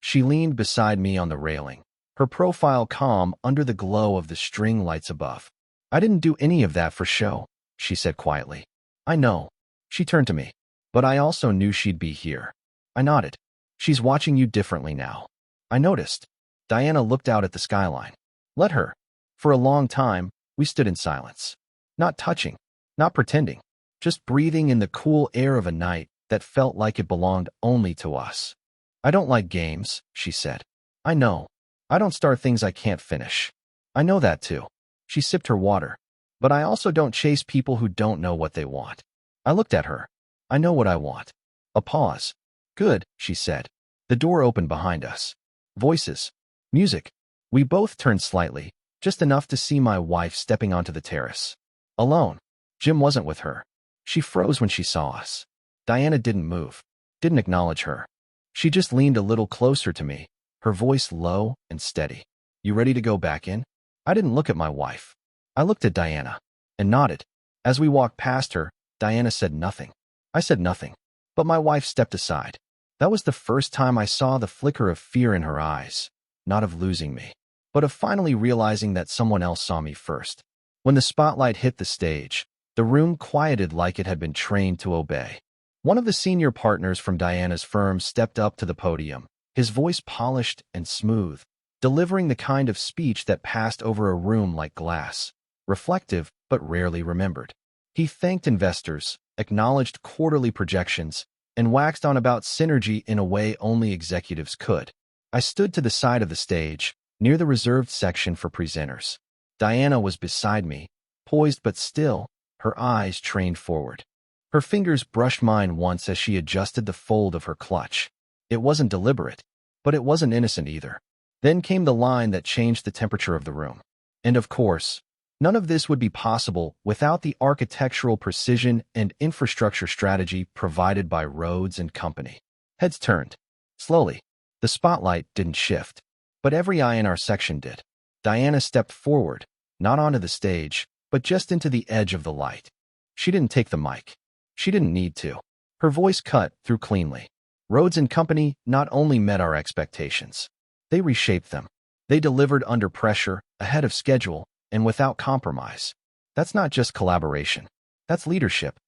She leaned beside me on the railing, her profile calm under the glow of the string lights above. I didn't do any of that for show, she said quietly. I know. She turned to me. But I also knew she'd be here. I nodded. She's watching you differently now. I noticed. Diana looked out at the skyline. Let her. For a long time, we stood in silence. Not touching. Not pretending. Just breathing in the cool air of a night that felt like it belonged only to us. I don't like games, she said. I know. I don't start things I can't finish. I know that too. She sipped her water. But I also don't chase people who don't know what they want. I looked at her. I know what I want. A pause. Good, she said. The door opened behind us. Voices. Music. We both turned slightly, just enough to see my wife stepping onto the terrace. Alone. Jim wasn't with her. She froze when she saw us. Diana didn't move. Didn't acknowledge her. She just leaned a little closer to me, her voice low and steady. You ready to go back in? I didn't look at my wife. I looked at Diana and nodded. As we walked past her, Diana said nothing. I said nothing, but my wife stepped aside. That was the first time I saw the flicker of fear in her eyes, not of losing me, but of finally realizing that someone else saw me first. When the spotlight hit the stage, the room quieted like it had been trained to obey. One of the senior partners from Diana's firm stepped up to the podium, his voice polished and smooth, delivering the kind of speech that passed over a room like glass, reflective but rarely remembered. He thanked investors, acknowledged quarterly projections, and waxed on about synergy in a way only executives could. I stood to the side of the stage, near the reserved section for presenters. Diana was beside me, poised but still, her eyes trained forward. Her fingers brushed mine once as she adjusted the fold of her clutch. It wasn't deliberate, but it wasn't innocent either. Then came the line that changed the temperature of the room. And of course, none of this would be possible without the architectural precision and infrastructure strategy provided by Rhodes and Company. Heads turned. Slowly. The spotlight didn't shift, but every eye in our section did. Diana stepped forward, not onto the stage, but just into the edge of the light. She didn't take the mic. She didn't need to. Her voice cut through cleanly. Rhodes and Company not only met our expectations, they reshaped them. They delivered under pressure, ahead of schedule, and without compromise. That's not just collaboration. That's leadership.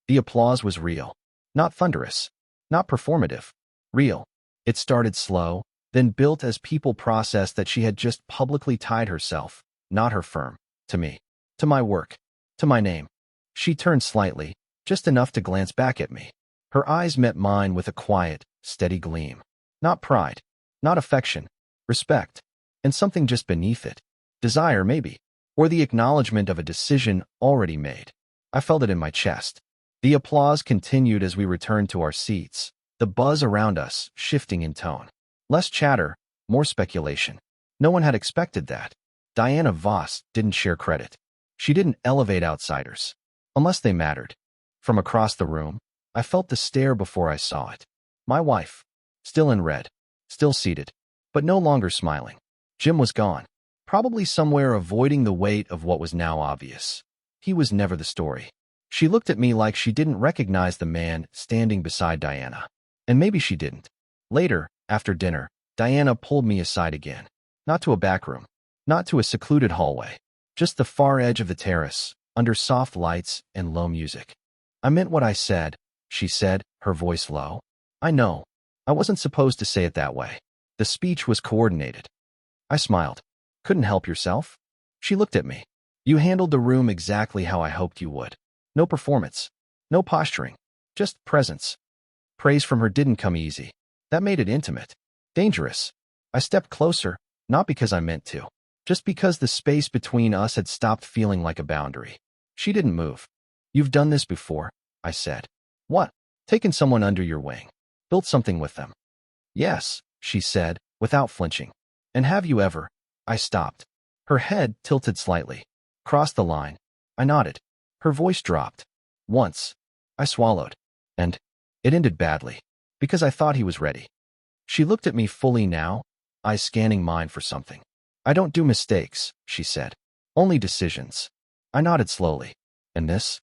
The applause was real. Not thunderous. Not performative. Real. It started slow, then built as people processed that she had just publicly tied herself, not her firm, to me. To my work. To my name. She turned slightly, just enough to glance back at me. Her eyes met mine with a quiet, steady gleam. Not pride. Not affection. Respect. And something just beneath it. Desire, maybe. Or the acknowledgement of a decision already made. I felt it in my chest. The applause continued as we returned to our seats, the buzz around us shifting in tone. Less chatter, more speculation. No one had expected that. Diana Voss didn't share credit. She didn't elevate outsiders. Unless they mattered. From across the room, I felt the stare before I saw it. My wife. Still in red. Still seated. But no longer smiling. Jim was gone. Probably somewhere avoiding the weight of what was now obvious. He was never the story. She looked at me like she didn't recognize the man standing beside Diana. And maybe she didn't. Later, after dinner, Diana pulled me aside again. Not to a back room. Not to a secluded hallway. Just the far edge of the terrace, under soft lights and low music. I meant what I said, she said, her voice low. I know. I wasn't supposed to say it that way. The speech was coordinated. I smiled. Couldn't help yourself? She looked at me. You handled the room exactly how I hoped you would. No performance. No posturing. Just presence. Praise from her didn't come easy. That made it intimate. Dangerous. I stepped closer, not because I meant to. Just because the space between us had stopped feeling like a boundary. She didn't move. You've done this before, I said. What? Taken someone under your wing. Built something with them. Yes, she said, without flinching. And have you ever? I stopped. Her head tilted slightly. Crossed the line. I nodded. Her voice dropped. Once. I swallowed. And it ended badly. Because I thought he was ready. She looked at me fully now, eyes scanning mine for something. I don't do mistakes, she said. Only decisions. I nodded slowly. And this?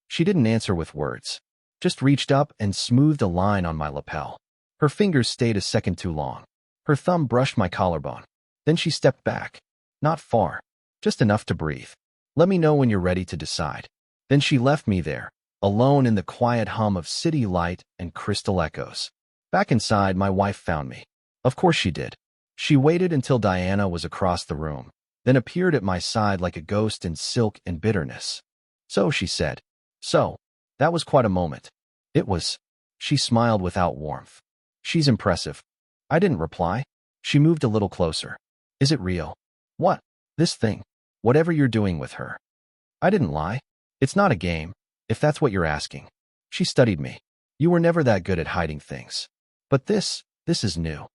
She didn't answer with words. Just reached up and smoothed a line on my lapel. Her fingers stayed a second too long. Her thumb brushed my collarbone. Then she stepped back. Not far. Just enough to breathe. Let me know when you're ready to decide. Then she left me there, alone in the quiet hum of city light and crystal echoes. Back inside, my wife found me. Of course she did. She waited until Diana was across the room, then appeared at my side like a ghost in silk and bitterness. So, she said. So, that was quite a moment. It was. She smiled without warmth. She's impressive. I didn't reply. She moved a little closer. Is it real? What? This thing. Whatever you're doing with her. I didn't lie. It's not a game, if that's what you're asking. She studied me. You were never that good at hiding things. But this is new.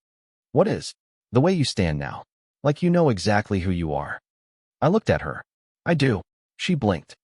What is? The way you stand now. Like you know exactly who you are. I looked at her. I do. She blinked.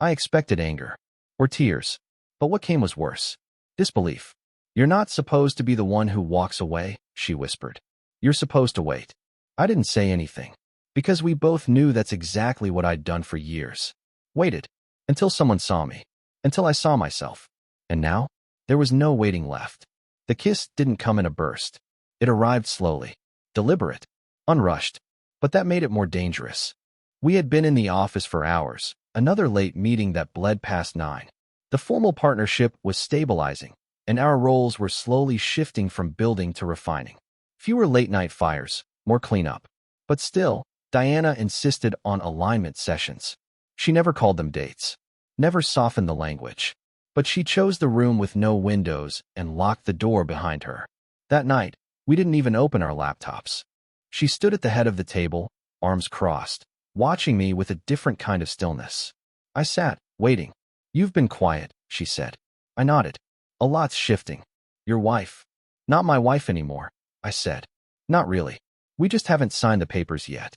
I expected anger. Or tears. But what came was worse. Disbelief. You're not supposed to be the one who walks away, she whispered. You're supposed to wait. I didn't say anything. Because we both knew that's exactly what I'd done for years. Waited. Until someone saw me. Until I saw myself. And now? There was no waiting left. The kiss didn't come in a burst. It arrived slowly. Deliberate. Unrushed. But that made it more dangerous. We had been in the office for hours. Another late meeting that bled past 9. The formal partnership was stabilizing, and our roles were slowly shifting from building to refining. Fewer late-night fires, more cleanup. But still, Diana insisted on alignment sessions. She never called them dates. Never softened the language. But she chose the room with no windows and locked the door behind her. That night, we didn't even open our laptops. She stood at the head of the table, arms crossed, watching me with a different kind of stillness. I sat, waiting. You've been quiet, she said. I nodded. A lot's shifting. Your wife. Not my wife anymore, I said. Not really. We just haven't signed the papers yet.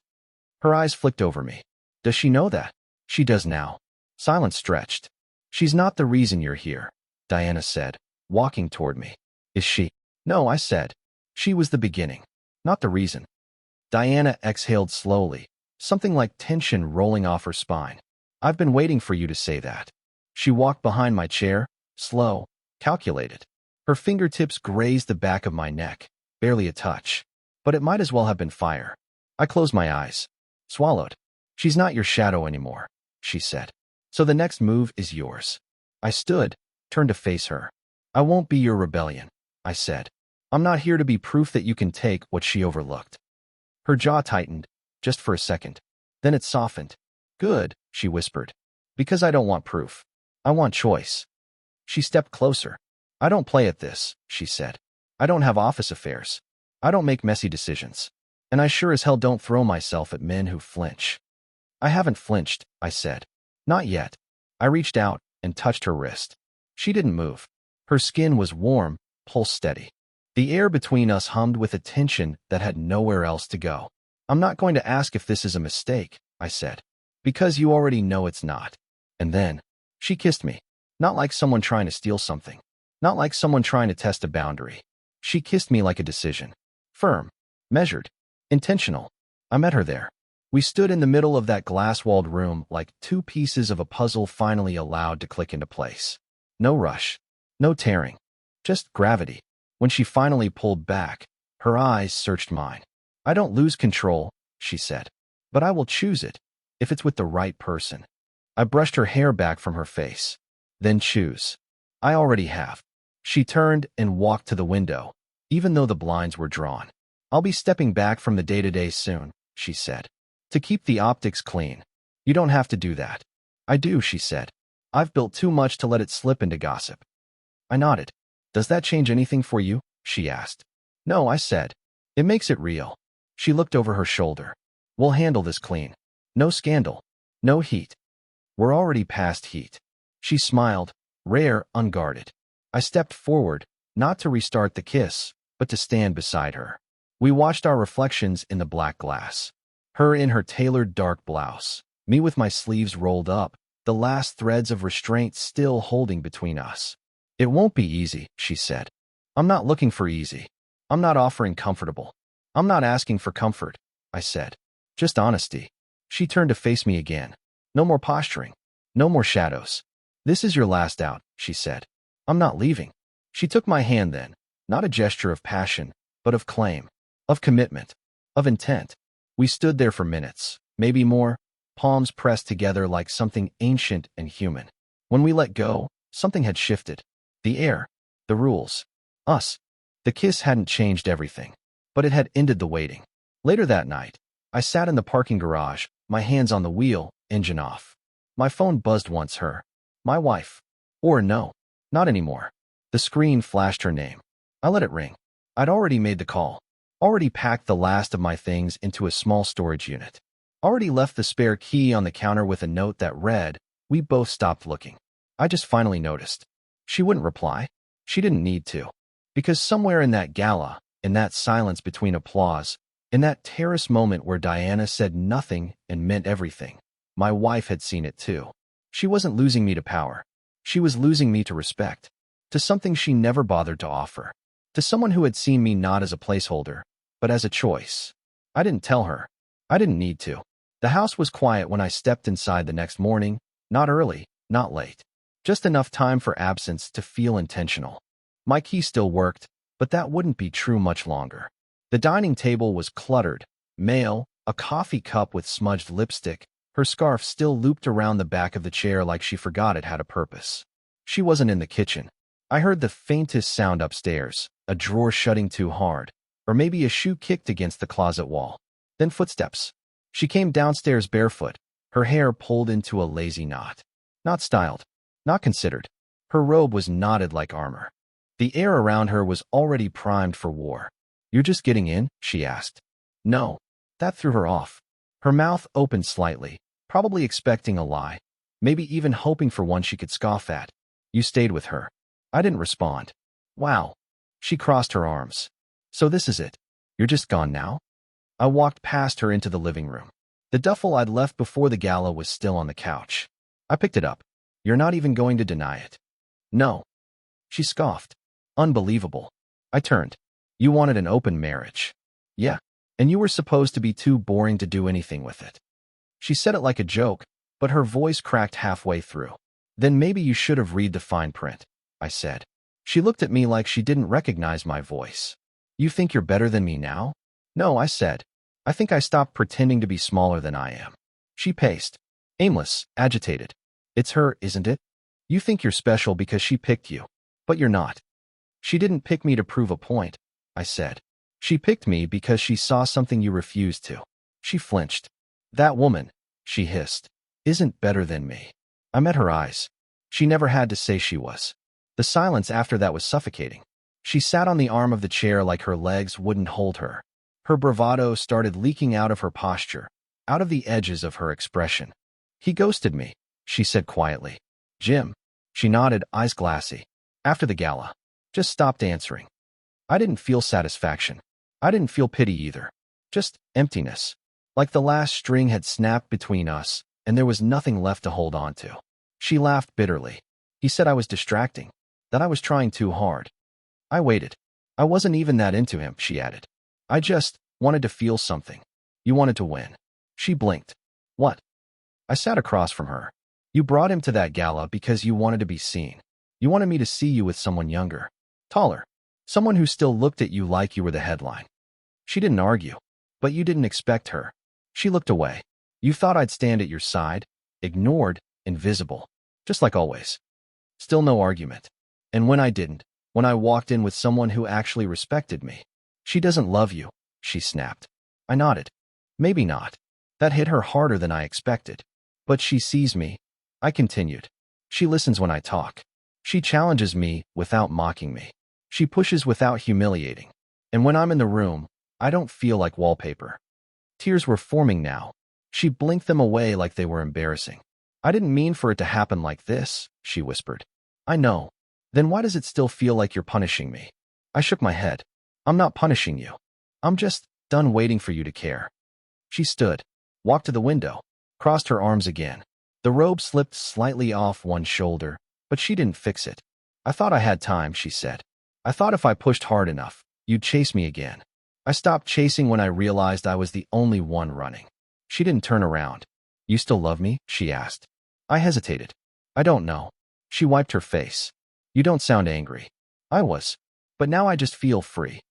Her eyes flicked over me. Does she know that? She does now. Silence stretched. She's not the reason you're here, Diana said, walking toward me. Is she? No, I said. She was the beginning, not the reason. Diana exhaled slowly, something like tension rolling off her spine. I've been waiting for you to say that. She walked behind my chair, slow, calculated. Her fingertips grazed the back of my neck, barely a touch. But it might as well have been fire. I closed my eyes. Swallowed. She's not your shadow anymore, she said. So the next move is yours. I stood, turned to face her. I won't be your rebellion, I said. I'm not here to be proof that you can take what she overlooked. Her jaw tightened, just for a second. Then it softened. Good, she whispered. Because I don't want proof. I want choice. She stepped closer. I don't play at this, she said. I don't have office affairs. I don't make messy decisions. And I sure as hell don't throw myself at men who flinch. I haven't flinched, I said. Not yet. I reached out and touched her wrist. She didn't move. Her skin was warm, pulse steady. The air between us hummed with a tension that had nowhere else to go. I'm not going to ask if this is a mistake, I said. Because you already know it's not. And then, she kissed me. Not like someone trying to steal something. Not like someone trying to test a boundary. She kissed me like a decision. Firm. Measured. Intentional. I met her there. We stood in the middle of that glass-walled room like two pieces of a puzzle finally allowed to click into place. No rush. No tearing. Just gravity. When she finally pulled back, her eyes searched mine. I don't lose control, she said. But I will choose it, if it's with the right person. I brushed her hair back from her face. Then choose. I already have. She turned and walked to the window, even though the blinds were drawn. I'll be stepping back from the day-to-day soon, she said. To keep the optics clean. You don't have to do that. I do, she said. I've built too much to let it slip into gossip. I nodded. Does that change anything for you? She asked. No, I said. It makes it real. She looked over her shoulder. We'll handle this clean. No scandal. No heat. We're already past heat. She smiled, rare, unguarded. I stepped forward, not to restart the kiss, but to stand beside her. We watched our reflections in the black glass. Her in her tailored dark blouse, me with my sleeves rolled up, the last threads of restraint still holding between us. It won't be easy, she said. I'm not looking for easy. I'm not offering comfortable. I'm not asking for comfort, I said. Just honesty. She turned to face me again. No more posturing. No more shadows. This is your last out, she said. I'm not leaving. She took my hand then, not a gesture of passion, but of claim, of commitment, of intent. We stood there for minutes, maybe more, palms pressed together like something ancient and human. When we let go, something had shifted. The air, the rules, us. The kiss hadn't changed everything, but it had ended the waiting. Later that night, I sat in the parking garage, my hands on the wheel, engine off. My phone buzzed once. Her. My wife. Or no, not anymore. The screen flashed her name. I let it ring. I'd already made the call. Already packed the last of my things into a small storage unit. Already left the spare key on the counter with a note that read, "We both stopped looking." I just finally noticed. She wouldn't reply. She didn't need to. Because somewhere in that gala, in that silence between applause, in that terrace moment where Diana said nothing and meant everything, my wife had seen it too. She wasn't losing me to power. She was losing me to respect, to something she never bothered to offer, to someone who had seen me not as a placeholder, but as a choice. I didn't tell her. I didn't need to. The house was quiet when I stepped inside the next morning, not early, not late. Just enough time for absence to feel intentional. My key still worked, but that wouldn't be true much longer. The dining table was cluttered, mail, a coffee cup with smudged lipstick, her scarf still looped around the back of the chair like she forgot it had a purpose. She wasn't in the kitchen. I heard the faintest sound upstairs, a drawer shutting too hard, or maybe a shoe kicked against the closet wall. Then footsteps. She came downstairs barefoot, her hair pulled into a lazy knot. Not styled, not considered. Her robe was knotted like armor. The air around her was already primed for war. "You're just getting in?" she asked. No. That threw her off. Her mouth opened slightly, probably expecting a lie, maybe even hoping for one she could scoff at. "You stayed with her." I didn't respond. "Wow." She crossed her arms. "So this is it? You're just gone now?" I walked past her into the living room. The duffel I'd left before the gala was still on the couch. I picked it up. "You're not even going to deny it?" "No." She scoffed. "Unbelievable." I turned. "You wanted an open marriage." "Yeah. And you were supposed to be too boring to do anything with it." She said it like a joke, but her voice cracked halfway through. "Then maybe you should have read the fine print," I said. She looked at me like she didn't recognize my voice. "You think you're better than me now?" "No," I said. "I think I stopped pretending to be smaller than I am." She paced. Aimless, agitated. "It's her, isn't it? You think you're special because she picked you. But you're not." "She didn't pick me to prove a point," I said. "She picked me because she saw something you refused to." She flinched. "That woman," she hissed, "isn't better than me." I met her eyes. She never had to say she was. The silence after that was suffocating. She sat on the arm of the chair like her legs wouldn't hold her. Her bravado started leaking out of her posture, out of the edges of her expression. "He ghosted me," she said quietly. "Jim." She nodded, eyes glassy. "After the gala. Just stopped answering." I didn't feel satisfaction. I didn't feel pity either. Just emptiness. Like the last string had snapped between us, and there was nothing left to hold on to. She laughed bitterly. "He said I was distracting, that I was trying too hard." I waited. "I wasn't even that into him," she added. "I just wanted to feel something." "You wanted to win." She blinked. "What?" I sat across from her. "You brought him to that gala because you wanted to be seen. You wanted me to see you with someone younger, taller, someone who still looked at you like you were the headline." She didn't argue. "But you didn't expect her." She looked away. "You thought I'd stand at your side, ignored, invisible, just like always." Still no argument. "And when I didn't, when I walked in with someone who actually respected me." "She doesn't love you," she snapped. I nodded. "Maybe not." That hit her harder than I expected. "But she sees me," I continued. "She listens when I talk. She challenges me without mocking me. She pushes without humiliating. And when I'm in the room, I don't feel like wallpaper." Tears were forming now. She blinked them away like they were embarrassing. "I didn't mean for it to happen like this," she whispered. "I know. Then why does it still feel like you're punishing me?" I shook my head. "I'm not punishing you. I'm just done waiting for you to care. She stood, walked to the window, crossed her arms again. The robe slipped slightly off one shoulder, but she didn't fix it. I thought I had time, she said. I thought if I pushed hard enough, you'd chase me again. I stopped chasing when I realized I was the only one running. She didn't turn around. You still love me? She asked. I hesitated. I don't know. She wiped her face. You don't sound angry. I was. But now I just feel free.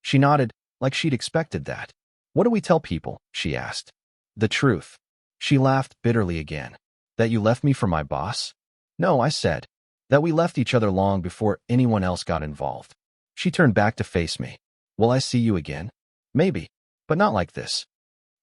She nodded, like she'd expected that. What do we tell people? She asked. The truth. She laughed bitterly again. That you left me for my boss? No, I said. That we left each other long before anyone else got involved. She turned back to face me. Will I see you again? Maybe, but not like this.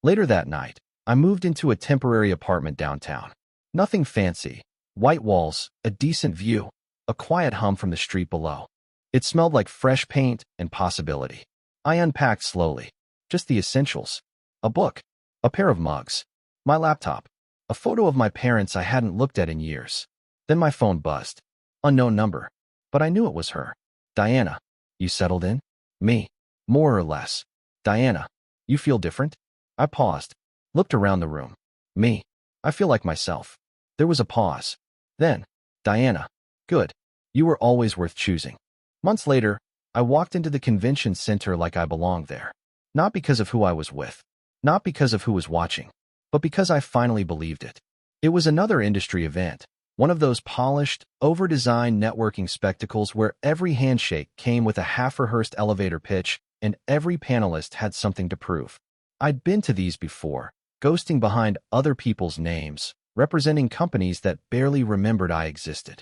Later that night, I moved into a temporary apartment downtown. Nothing fancy. White walls, a decent view, a quiet hum from the street below. It smelled like fresh paint and possibility. I unpacked slowly. Just the essentials. A book, a pair of mugs, my laptop, a photo of my parents I hadn't looked at in years. Then my phone buzzed. Unknown number. But I knew it was her. Diana, you settled in? Me. More or less. Diana, you feel different? I paused, looked around the room. Me. I feel like myself. There was a pause. Then, Diana, good. You were always worth choosing. Months later, I walked into the convention center like I belonged there. Not because of who I was with, not because of who was watching, but because I finally believed it. It was another industry event, one of those polished, over-designed networking spectacles where every handshake came with a half-rehearsed elevator pitch and every panelist had something to prove. I'd been to these before, ghosting behind other people's names, representing companies that barely remembered I existed.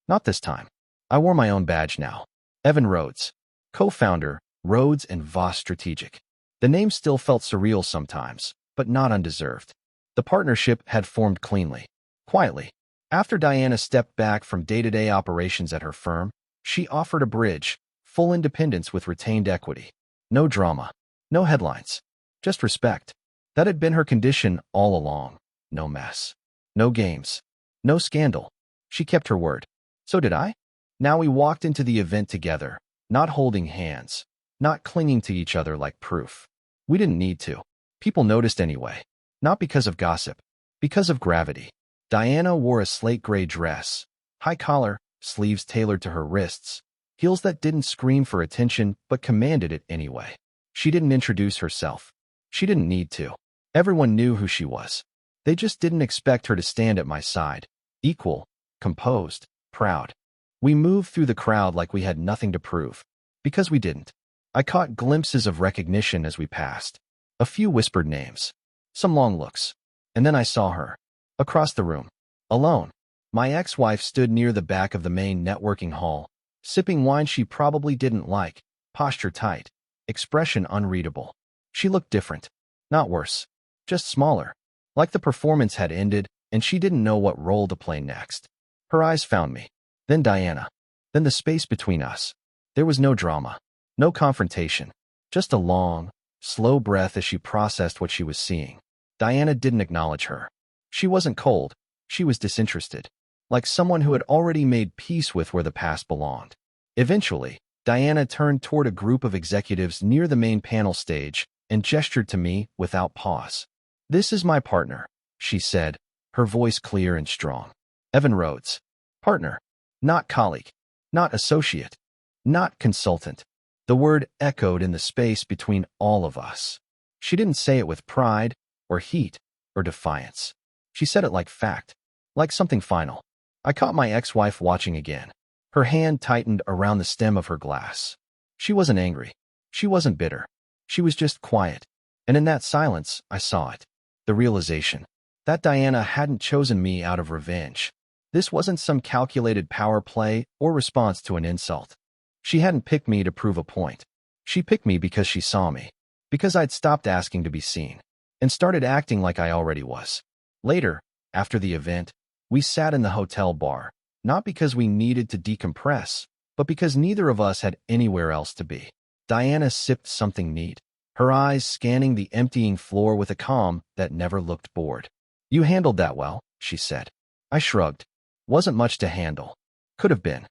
Not this time. I wore my own badge now. Evan Rhodes, co-founder, Rhodes and Voss Strategic. The name still felt surreal sometimes, but not undeserved. The partnership had formed cleanly, quietly. After Diana stepped back from day-to-day operations at her firm, she offered a bridge, full independence with retained equity. No drama, no headlines, just respect. That had been her condition all along. No mess, no games, no scandal. She kept her word. So did I. Now we walked into the event together, not holding hands, not clinging to each other like proof. We didn't need to. People noticed anyway. Not because of gossip, because of gravity. Diana wore a slate gray dress, high collar, sleeves tailored to her wrists, heels that didn't scream for attention but commanded it anyway. She didn't introduce herself. She didn't need to. Everyone knew who she was. They just didn't expect her to stand at my side, equal, composed, proud. We moved through the crowd like we had nothing to prove, because we didn't. I caught glimpses of recognition as we passed. A few whispered names, some long looks, and then I saw her. Across the room, alone. My ex-wife stood near the back of the main networking hall, sipping wine she probably didn't like, posture tight, expression unreadable. She looked different, not worse, just smaller, like the performance had ended and she didn't know what role to play next. Her eyes found me, then Diana, then the space between us. There was no drama, no confrontation, just a long, slow breath as she processed what she was seeing. Diana didn't acknowledge her. She wasn't cold, she was disinterested, like someone who had already made peace with where the past belonged. Eventually, Diana turned toward a group of executives near the main panel stage and gestured to me without pause. This is my partner, she said, her voice clear and strong. Evan Rhodes. Partner. Not colleague. Not associate. Not consultant. The word echoed in the space between all of us. She didn't say it with pride, or heat, or defiance. She said it like fact, like something final. I caught my ex-wife watching again. Her hand tightened around the stem of her glass. She wasn't angry. She wasn't bitter. She was just quiet. And in that silence, I saw it. The realization that Diana hadn't chosen me out of revenge. This wasn't some calculated power play or response to an insult. She hadn't picked me to prove a point. She picked me because she saw me, because I'd stopped asking to be seen, and started acting like I already was. Later, after the event, we sat in the hotel bar, not because we needed to decompress, but because neither of us had anywhere else to be. Diana sipped something neat, her eyes scanning the emptying floor with a calm that never looked bored. You handled that well, she said. I shrugged. Wasn't much to handle. Could have been.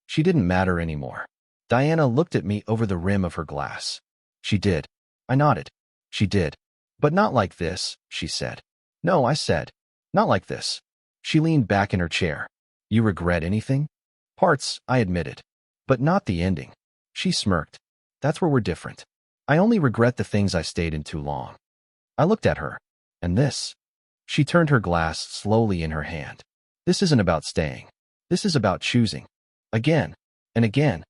She didn't matter anymore. Diana looked at me over the rim of her glass. She did. I nodded. She did. But not like this, she said. No, I said. Not like this. She leaned back in her chair. You regret anything? Parts, I admitted. But not the ending. She smirked. That's where we're different. I only regret the things I stayed in too long. I looked at her. And this? She turned her glass slowly in her hand. This isn't about staying. This is about choosing. Again and again.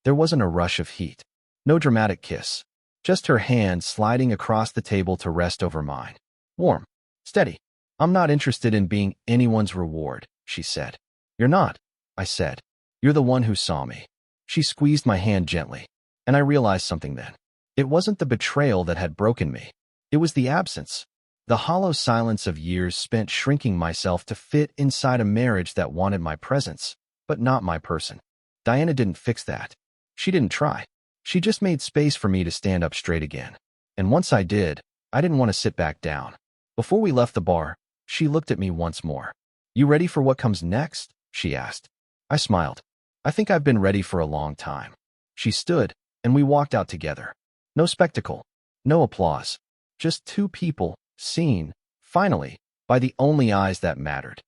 There wasn't a rush of heat. No dramatic kiss. Just her hand sliding across the table to rest over mine. Warm. Steady. I'm not interested in being anyone's reward, she said. You're not, I said. You're the one who saw me. She squeezed my hand gently. And I realized something then. It wasn't the betrayal that had broken me. It was the absence. The hollow silence of years spent shrinking myself to fit inside a marriage that wanted my presence, but not my person. Diana didn't fix that. She didn't try. She just made space for me to stand up straight again. And once I did, I didn't want to sit back down. Before we left the bar, she looked at me once more. You ready for what comes next? She asked. I smiled. I think I've been ready for a long time. She stood, and we walked out together. No spectacle. No applause. Just two people, seen, finally, by the only eyes that mattered.